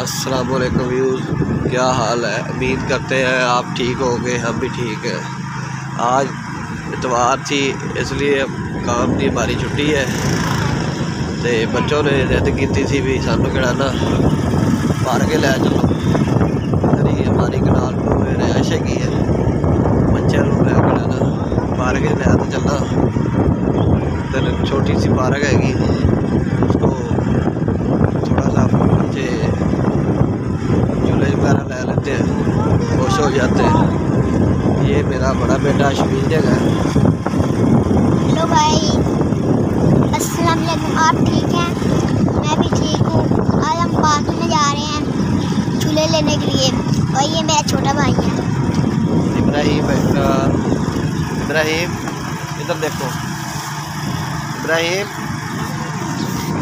अस्सलाम वालेकुम व्यूज़, क्या हाल है। उम्मीद करते हैं आप ठीक होंगे, हम भी ठीक हैं। आज इतवार थी इसलिए काम की हमारी छुट्टी है तो बच्चों ने जिद की थी भी सानू कड़ा ना पार्क लै चलो। इधर ही हमारी कनाल रिहाइश हैगी है, बच्चों को लै कड़ा ना पार्क लै तो चलना। इधर छोटी सी पार्क हैगी, उसको थोड़ा सा नीचे झूले वगैरह ले लेते हैं, खुश हो जाते हैं। ये मेरा बड़ा बेटा शमीर है। हेलो भाई, अस्सलाम वालेकुम। आप ठीक हैं? मैं भी ठीक हूँ। आज हम पार्क में जा रहे हैं झूले लेने के लिए और ये मेरा छोटा भाई है इब्राहिम। इब्राहिम इधर देखो, इब्राहिम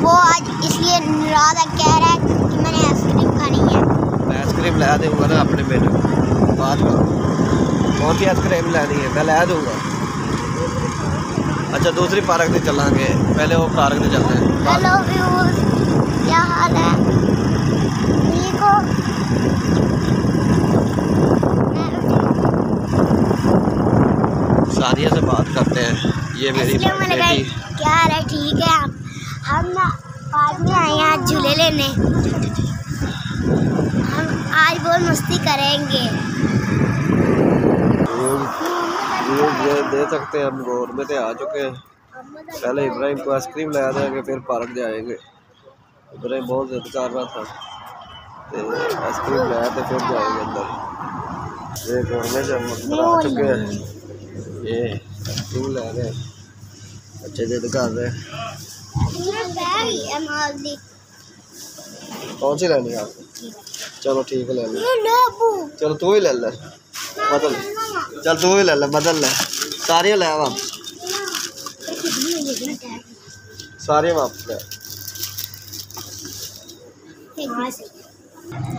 वो आज इसलिए नाराज़ है, कह रहा है कि मैंने आइसक्रीम खानी है। मैं आइसक्रीम ला दूँगा ना अपने बेटे को। बात करो, कौन सी आइसक्रीम लानी है, मैं ला दूँगा। अच्छा दूसरी पार्क में चलेंगे, पहले वो पार्क में चलते हैं। हेलो व्यूअर्स, क्या हाल है? ठीक हो? सादिया से बात करते हैं। ये मेरी बेटी। क्या हाल है? ठीक है। हम ना पार्क में आए हैं झूले लेने। हम आज बहुत मस्ती करेंगे। ये दे सकते हैं, हम गोर में तो आ चुके हैं। पहले इब्राहिम को आइसक्रीम ला देंगे, फिर पार्क जाएंगे। इब्राहिम बहुत जिद कर रहा था तो आइसक्रीम लाया तो फिर जाएंगे अंदर। ये गोर में जब अंदर आ चुके हैं, ये आइसक्रीम ला रहे हैं, बच्चे जिद कर रहे हैं। कौन सी लेनी है आपको? चलो ठीक है ले लो। चलो तू ही ले ले, बदल। चल तू ही ले ले, बदल ले। सारे ले वापस, सारे वापस ले।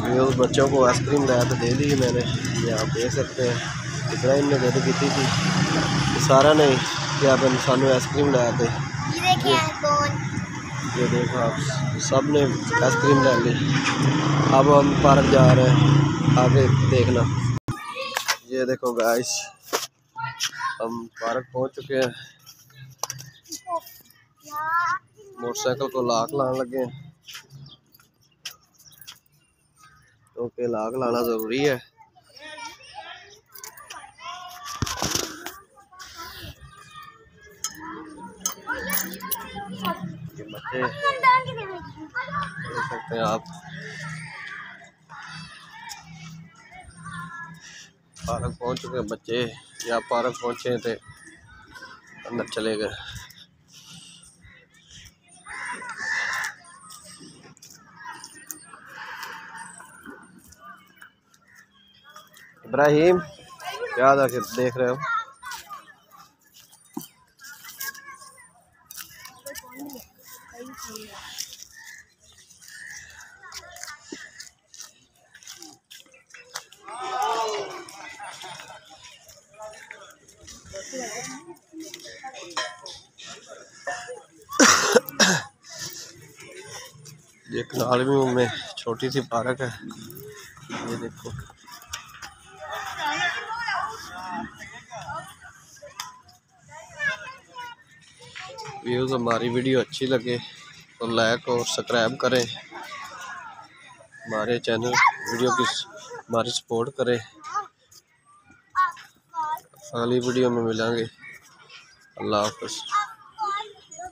ये उस बच्चों को आइसक्रीम लाया तो दे दी मैंने, ये आप देख सकते हैं। इब्राहिम ने जिद की थी सारा ने कि आप सानू आइसक्रीम लाया थे। ये देखो आप सब ने आइसक्रीम ले ली। अब हम पार्क जा रहे हैं, आगे देखना। ये देखो गाइस, हम पार्क पहुंच चुके हैं। मोटरसाइकिल को लाक लाने लगे हैं क्योंकि लाक लाना ज़रूरी है। ये बच्चे देख सकते हैं आप, पार्क पहुंच चुके हैं बच्चे। या पार्क पहुंचे थे, अंदर चले गए। इब्राहिम क्या देख रहे हो? ये कनाल में छोटी सी पार्क है, ये देखो। व्यूज़ हमारी वीडियो अच्छी लगे तो लाइक और सब्सक्राइब करें, हमारे चैनल वीडियो की हमारी सपोर्ट करें। अगली वीडियो में मिलेंगे। अल्लाह हाफ़िज़।